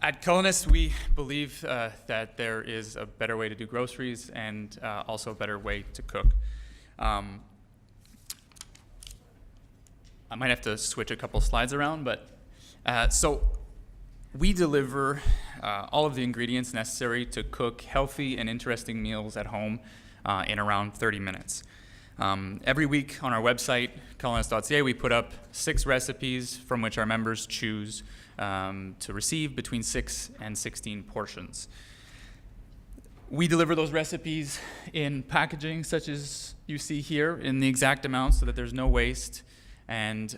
At Culinist, we believe that there is a better way to do groceries and also a better way to cook. I might have to switch a couple slides around, but so we deliver all of the ingredients necessary to cook healthy and interesting meals at home in around 30 minutes. Every week on our website, culinist.ca, we put up 6 recipes from which our members choose to receive between 6 and 16 portions. We deliver those recipes in packaging such as you see here in the exact amount so that there's no waste, and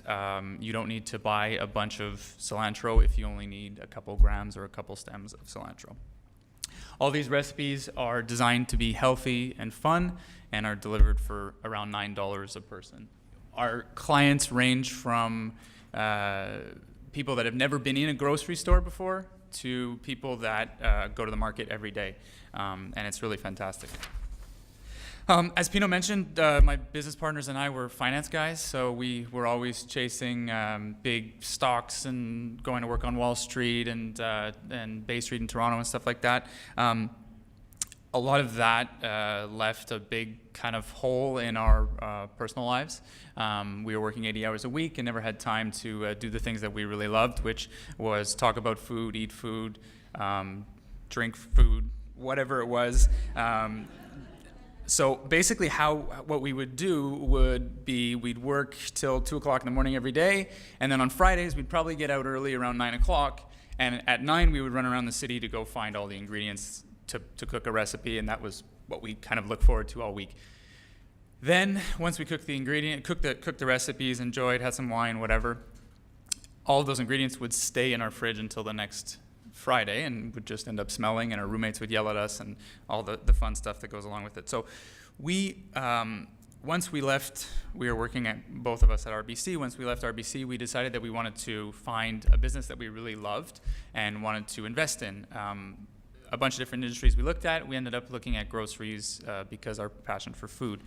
you don't need to buy a bunch of cilantro if you only need a couple grams or a couple stems of cilantro. All these recipes are designed to be healthy and fun and are delivered for around $9 a person. Our clients range from people that have never been in a grocery store before to people that go to the market every day, and it's really fantastic. As Pino mentioned, my business partners and I were finance guys, so we were always chasing big stocks and going to work on Wall Street and Bay Street in Toronto and stuff like that. A lot of that left a big kind of hole in our personal lives. We were working 80 hours a week and never had time to do the things that we really loved, which was talk about food, eat food, drink food, whatever it was. So basically what we would do would be we'd work till 2 o'clock in the morning every day, and then on Fridays we'd probably get out early around 9 o'clock, and at 9 we would run around the city to go find all the ingredients to cook a recipe, and that was what we kind of looked forward to all week. Then once we cooked the recipes, enjoyed, had some wine, whatever, all of those ingredients would stay in our fridge until the next Friday and would just end up smelling, and our roommates would yell at us and all the fun stuff that goes along with it. So we, once we left, we were working at, both of us at RBC. Once we left RBC, we decided that we wanted to find a business that we really loved and wanted to invest in. A bunch of different industries we looked at. We ended up looking at groceries because our passion for food.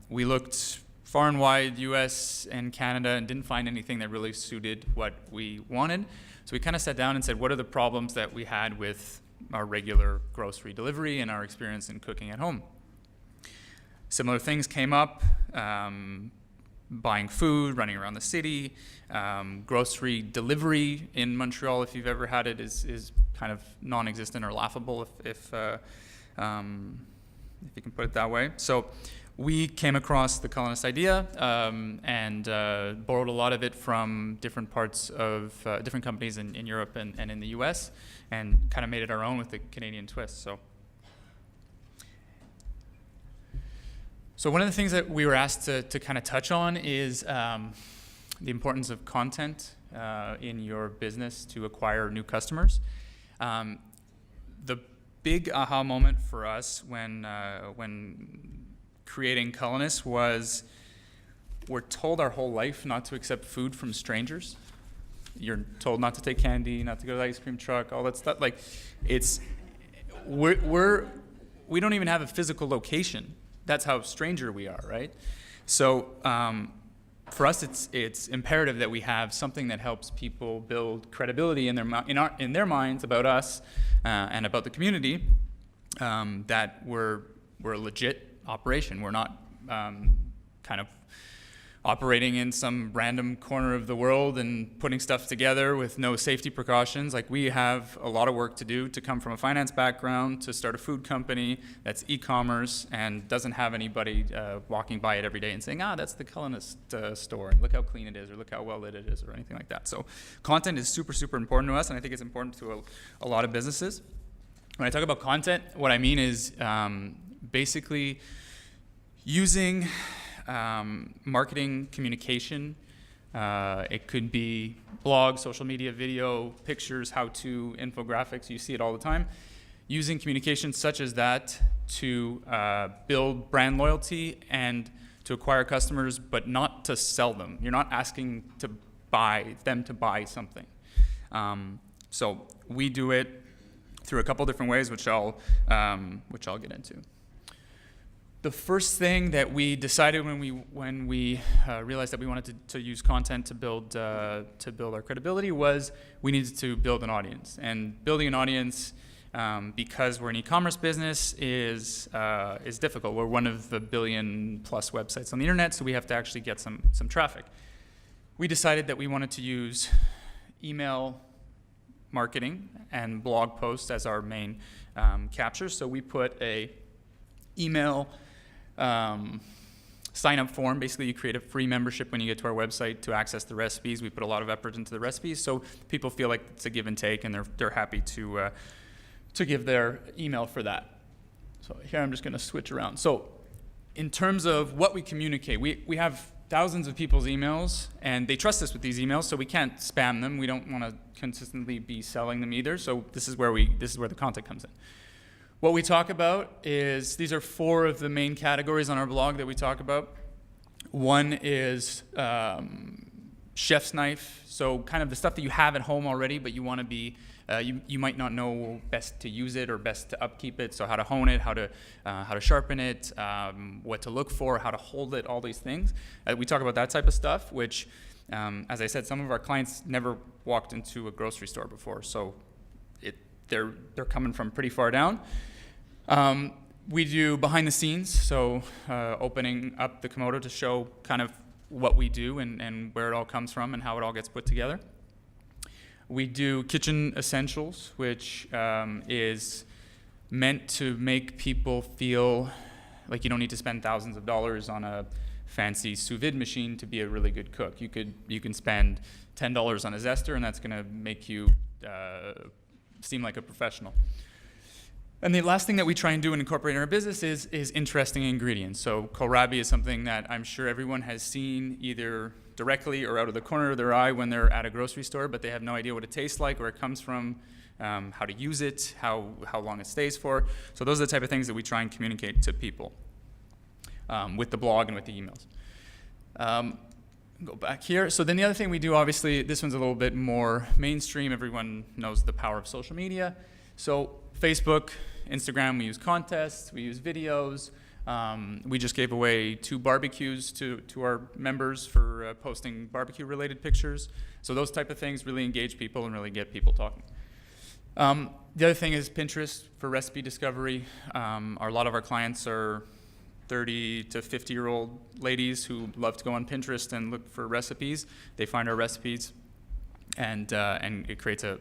We looked far and wide, US and Canada, and didn't find anything that really suited what we wanted. So we kind of sat down and said, what are the problems that we had with our regular grocery delivery and our experience in cooking at home? Similar things came up, buying food, running around the city, grocery delivery in Montreal, if you've ever had it, is kind of non-existent or laughable if you can put it that way. So we came across the Culinist idea and borrowed a lot of it from different parts of different companies in Europe and in the US, and kind of made it our own with the Canadian twist. So one of the things that we were asked to kind of touch on is the importance of content in your business to acquire new customers. The big aha moment for us when creating Culinist was, we're told our whole life not to accept food from strangers. You're told not to take candy, not to go to the ice cream truck, all that stuff. Like, we don't even have a physical location. That's how stranger we are, right? So for us, it's imperative that we have something that helps people build credibility in their minds about us and about the community, that we're a legit operation. We're not kind of operating in some random corner of the world and putting stuff together with no safety precautions. Like, we have a lot of work to do to come from a finance background to start a food company that's e-commerce and doesn't have anybody walking by it every day and saying, that's the Culinist store, and look how clean it is, or look how well lit it is, or anything like that. So content is super, super important to us, and I think it's important to a lot of businesses. When I talk about content, what I mean is basically using marketing communication. It could be blog, social media, video, pictures, how-to, infographics. You see it all the time. Using communication such as that to build brand loyalty and to acquire customers, but not to sell them. You're not asking them to buy something. So we do it through a couple different ways, which I'll get into. The first thing that we decided when we realized that we wanted to use content to build our credibility was we needed to build an audience. And building an audience, because we're an e-commerce business, is difficult. We're one of the 1 billion plus websites on the internet, so we have to actually get some traffic. We decided that we wanted to use email marketing and blog posts as our main capture. So we put a email sign-up form. Basically, you create a free membership when you get to our website to access the recipes. We put a lot of effort into the recipes, so people feel like it's a give and take, and they're happy to give their email for that. So here I'm just going to switch around. So in terms of what we communicate, we have thousands of people's emails, and they trust us with these emails, so we can't spam them. We don't want to consistently be selling them either. So this is where the content comes in. What we talk about is, these are 4 of the main categories on our blog that we talk about. One is chef's knife, so kind of the stuff that you have at home already, but you want to be, you might not know best to use it or best to upkeep it, so how to hone it, how to sharpen it, what to look for, how to hold it, all these things. We talk about that type of stuff, which, as I said, some of our clients never walked into a grocery store before, so they're coming from pretty far down. We do behind the scenes, so opening up the Komodo to show kind of what we do and where it all comes from and how it all gets put together. We do kitchen essentials, which is meant to make people feel like you don't need to spend thousands of dollars on a fancy sous vide machine to be a really good cook. You can spend $10 on a zester, and that's going to make you seem like a professional. And the last thing that we try and do and incorporate in our business is interesting ingredients. So kohlrabi is something that I'm sure everyone has seen either directly or out of the corner of their eye when they're at a grocery store, but they have no idea what it tastes like, where it comes from, how to use it, how long it stays for. So those are the type of things that we try and communicate to people with the blog and with the emails. Go back here. So then the other thing we do, obviously, this one's a little bit more mainstream. Everyone knows the power of social media. So Facebook, Instagram, we use contests, we use videos. We just gave away 2 barbecues to our members for posting barbecue-related pictures. So those type of things really engage people and really get people talking. The other thing is Pinterest for recipe discovery. A lot of our clients are 30 to 50-year-old ladies who love to go on Pinterest and look for recipes. They find our recipes, and it creates a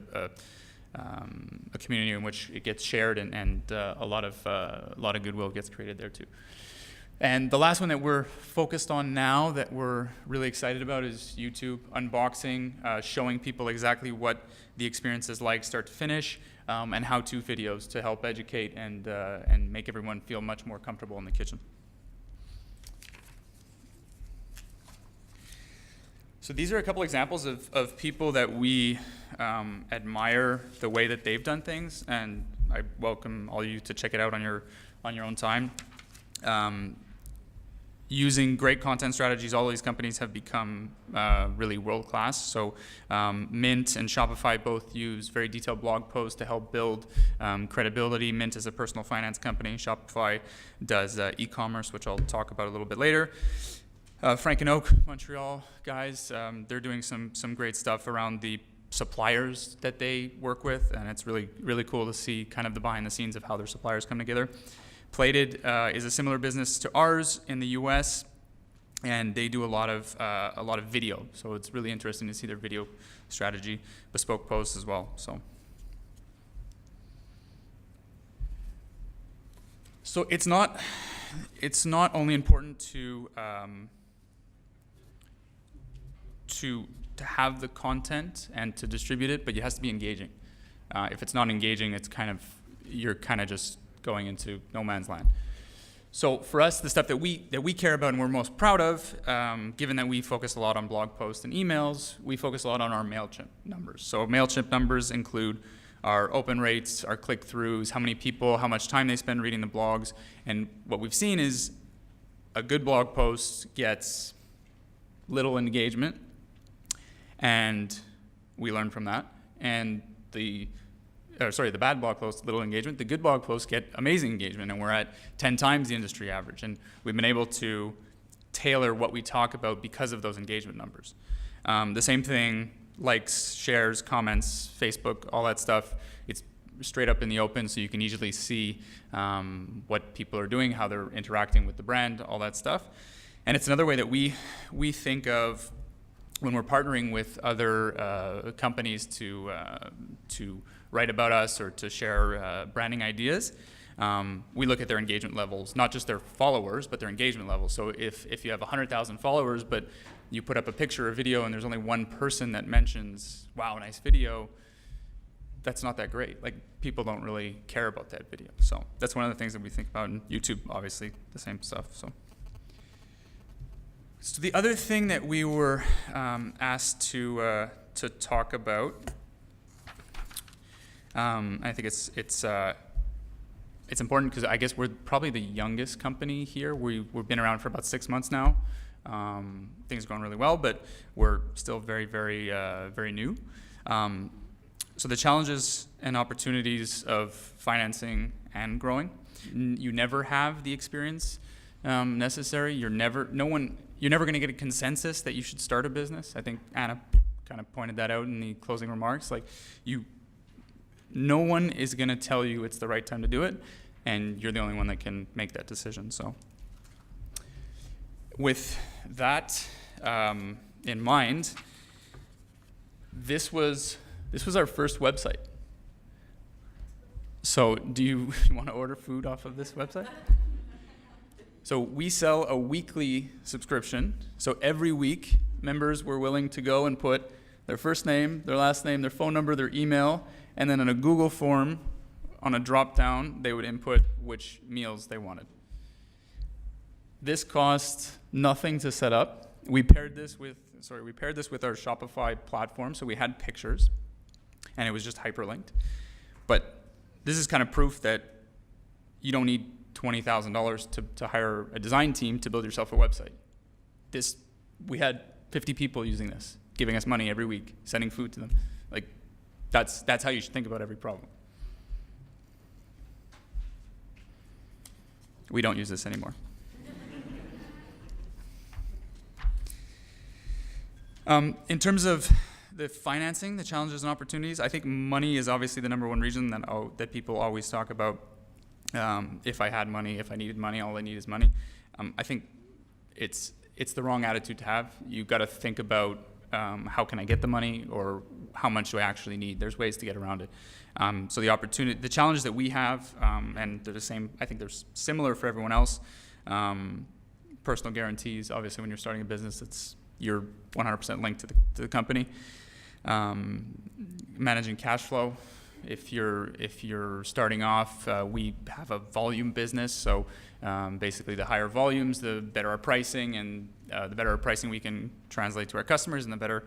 community in which it gets shared, and a lot of goodwill gets created there too. And the last one that we're focused on now that we're really excited about is YouTube unboxing, showing people exactly what the experience is like start to finish, and how-to videos to help educate and make everyone feel much more comfortable in the kitchen. So these are a couple examples of people that we admire the way that they've done things, and I welcome all of you to check it out on your own time. Using great content strategies, all these companies have become really world-class. So Mint and Shopify both use very detailed blog posts to help build credibility. Mint is a personal finance company. Shopify does e-commerce, which I'll talk about a little bit later. Frank and Oak, Montreal guys, they're doing some great stuff around the suppliers that they work with, and it's really, really cool to see kind of the behind the scenes of how their suppliers come together. Plated is a similar business to ours in the US, and they do a lot of video. So it's really interesting to see their video strategy, bespoke posts as well. So it's not only important to have the content and to distribute it, but it has to be engaging. If it's not engaging, you're kind of just going into no man's land. So for us, the stuff that we care about and we're most proud of, given that we focus a lot on blog posts and emails, we focus a lot on our MailChimp numbers. So MailChimp numbers include our open rates, our click-throughs, how many people, how much time they spend reading the blogs. And what we've seen is a good blog post gets little engagement, and we learn from that. And the the bad blog posts, little engagement. The good blog posts get amazing engagement, and we're at 10 times the industry average. And we've been able to tailor what we talk about because of those engagement numbers. The same thing, likes, shares, comments, Facebook, all that stuff. It's straight up in the open, so you can easily see what people are doing, how they're interacting with the brand, all that stuff. And it's another way that we think of when we're partnering with other companies to write about us or to share branding ideas. We look at their engagement levels, not just their followers, but their engagement levels. So if you have 100,000 followers, but you put up a picture or video and there's only one person that mentions, wow, nice video, that's not that great. Like, people don't really care about that video. So that's one of the things that we think about. And YouTube, obviously, the same stuff. So the other thing that we were asked to talk about, I think it's important because I guess we're probably the youngest company here. We've been around for about 6 months now. Things are going really well, but we're still very, very, very new. So the challenges and opportunities of financing and growing, you never have the experience necessary. You're never going to get a consensus that you should start a business. I think Anna kind of pointed that out in the closing remarks. Like, no one is going to tell you it's the right time to do it, and you're the only one that can make that decision. So with that in mind, this was our first website. So do you want to order food off of this website? So we sell a weekly subscription. So every week, members were willing to go and put their first name, their last name, their phone number, their email, and then in a Google form, on a drop-down, they would input which meals they wanted. This cost nothing to set up. We paired this with our Shopify platform, so we had pictures, and it was just hyperlinked. But this is kind of proof that you don't need $20,000 to hire a design team to build yourself a website. We had 50 people using this, giving us money every week, sending food to them. Like, that's how you should think about every problem. We don't use this anymore. In terms of the financing, the challenges and opportunities, I think money is obviously the number one reason that people always talk about. If I had money, if I needed money, all I need is money. I think it's the wrong attitude to have. You've got to think about how can I get the money, or how much do I actually need. There's ways to get around it. So the challenge that we have, and they're the same. I think they're similar for everyone else. Personal guarantees. Obviously, when you're starting a business, you're 100% linked to the company. Managing cash flow. If you're starting off, we have a volume business, so basically the higher volumes, the better our pricing, and the better our pricing we can translate to our customers, and the better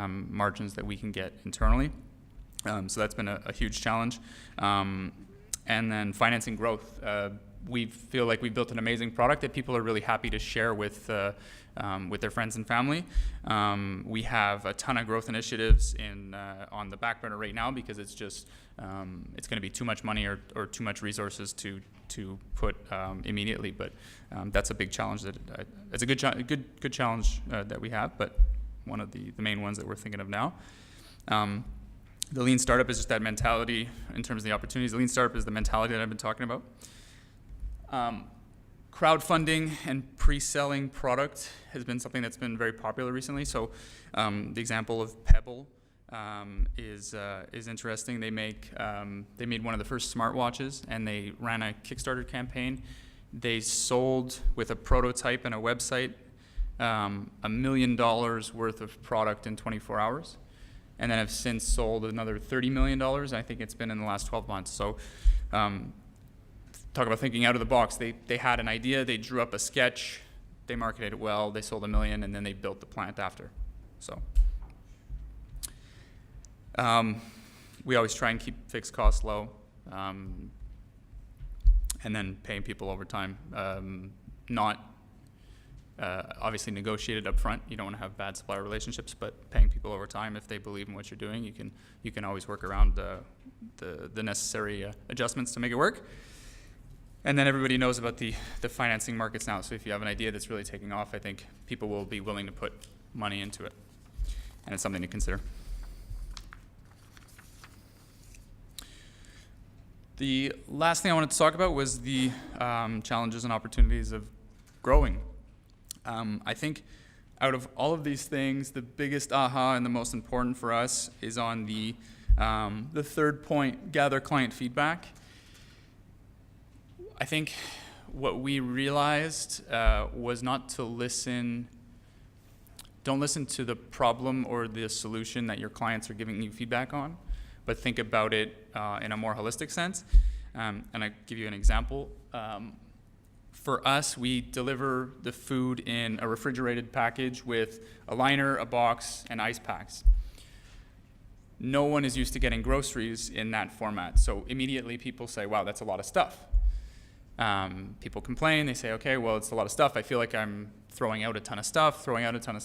margins that we can get internally. So that's been a huge challenge. And then financing growth. We feel like we've built an amazing product that people are really happy to share with their friends and family. We have a ton of growth initiatives on the back burner right now, because it's just it's going to be too much money or too much resources to put immediately. But that's a big challenge. It's a good challenge that we have, but one of the main ones that we're thinking of now. The lean startup is just that mentality in terms of the opportunities. The lean startup is the mentality that I've been talking about. Crowdfunding and pre-selling product has been something that's been very popular recently. So the example of Pebble is interesting. They made one of the first smartwatches, and they ran a Kickstarter campaign. They sold, with a prototype and a website, $1 million worth of product in 24 hours, and then have since sold another $30 million. I think it's been in the last 12 months. So talk about thinking out of the box. They had an idea, they drew up a sketch, they marketed it well, they sold $1 million, and then they built the plant after. So we always try and keep fixed costs low, and then paying people over time. obviously negotiated up front. You don't want to have bad supplier relationships, but paying people over time if they believe in what you're doing, you can always work around the necessary adjustments to make it work. And then everybody knows about the financing markets now. So if you have an idea that's really taking off, I think people will be willing to put money into it. And it's something to consider. The last thing I wanted to talk about was the challenges and opportunities of growing. I think out of all of these things, the biggest aha and the most important for us is on the third point, gather client feedback. I think what we realized was not to don't listen to the problem or the solution that your clients are giving you feedback on, but think about it in a more holistic sense. And I give you an example. For us, we deliver the food in a refrigerated package with a liner, a box, and ice packs. No one is used to getting groceries in that format. So immediately people say, wow, that's a lot of stuff. People complain, they say, okay, well, it's a lot of stuff. I feel like I'm throwing out a ton of stuff, throwing out a ton of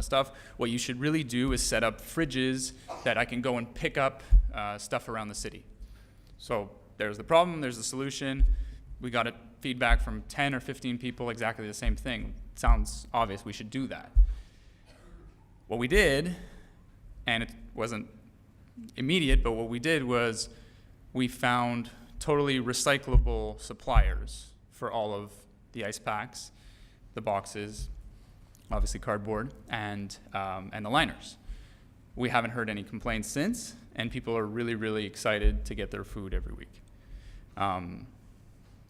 stuff. What you should really do is set up fridges that I can go and pick up stuff around the city. So there's the problem, there's the solution. We got feedback from 10 or 15 people, exactly the same thing. It sounds obvious, we should do that. What we did, and it wasn't immediate, but what we did was we found totally recyclable suppliers for all of the ice packs, the boxes, obviously cardboard, and the liners. We haven't heard any complaints since, and people are really, really excited to get their food every week.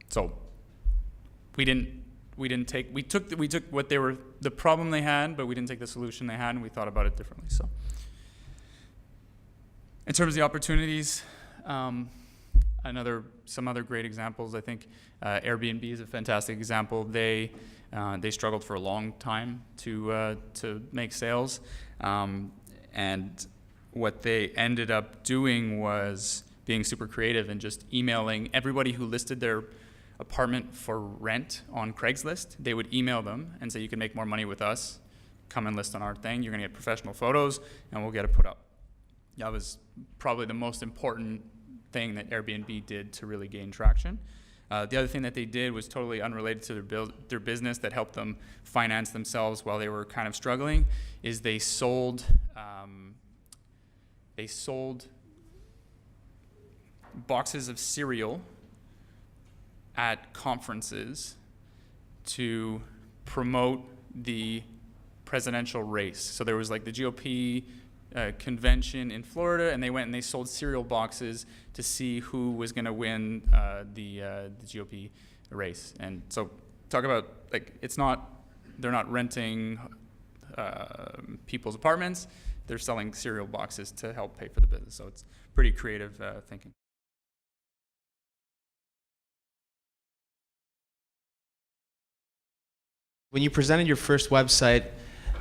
So we took what the problem they had, but we didn't take the solution they had, and we thought about it differently. So in terms of the opportunities, some other great examples. I think Airbnb is a fantastic example. They struggled for a long time to make sales, and what they ended up doing was being super creative and just emailing everybody who listed their apartment for rent on Craigslist. They would email them and say, you can make more money with us. Come and list on our thing. You're going to get professional photos, and we'll get it put up. That was probably the most important thing that Airbnb did to really gain traction. The other thing that they did was totally unrelated to their business that helped them finance themselves while they were kind of struggling, is they sold boxes of cereal at conferences to promote the presidential race. So there was like the GOP convention in Florida, and they went and they sold cereal boxes to see who was going to win the GOP race. And so talk about, like, they're not renting people's apartments, they're selling cereal boxes to help pay for the business. So it's pretty creative thinking. When you presented your first website,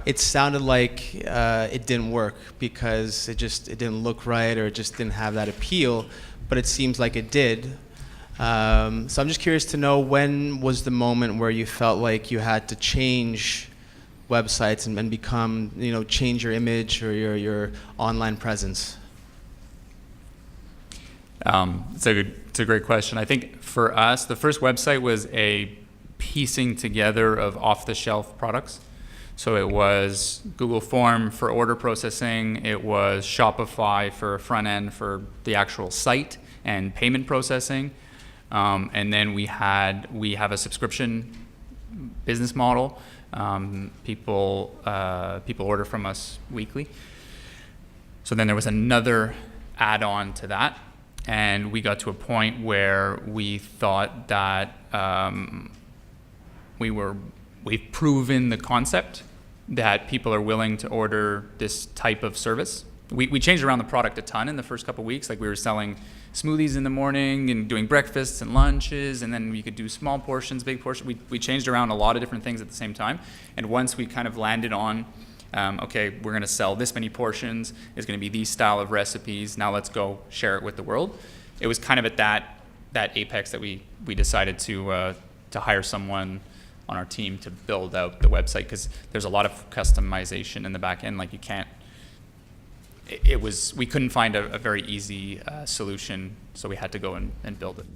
it sounded like it didn't work because it didn't look right, or it just didn't have that appeal, but it seems like it did. So I'm just curious to know, when was the moment where you felt like you had to change websites and become, change your image or your online presence? It's a great question. I think for us, the first website was a piecing together of off-the-shelf products. So it was Google Form for order processing, it was Shopify for front end for the actual site and payment processing, and then we have a subscription business model. People order from us weekly. So then there was another add-on to that, and we got to a point where we thought that we've proven the concept that people are willing to order this type of service. We changed around the product a ton in the first couple of weeks. Like, we were selling smoothies in the morning and doing breakfasts and lunches, and then we could do small portions, big portions. We changed around a lot of different things at the same time. And once we kind of landed on, okay, we're going to sell this many portions, it's going to be these style of recipes, now let's go share it with the world. It was kind of at that apex that we decided to hire someone on our team to build out the website, because there's a lot of customization in the back end. Like you can't, we couldn't find a very easy solution, so we had to go and build it.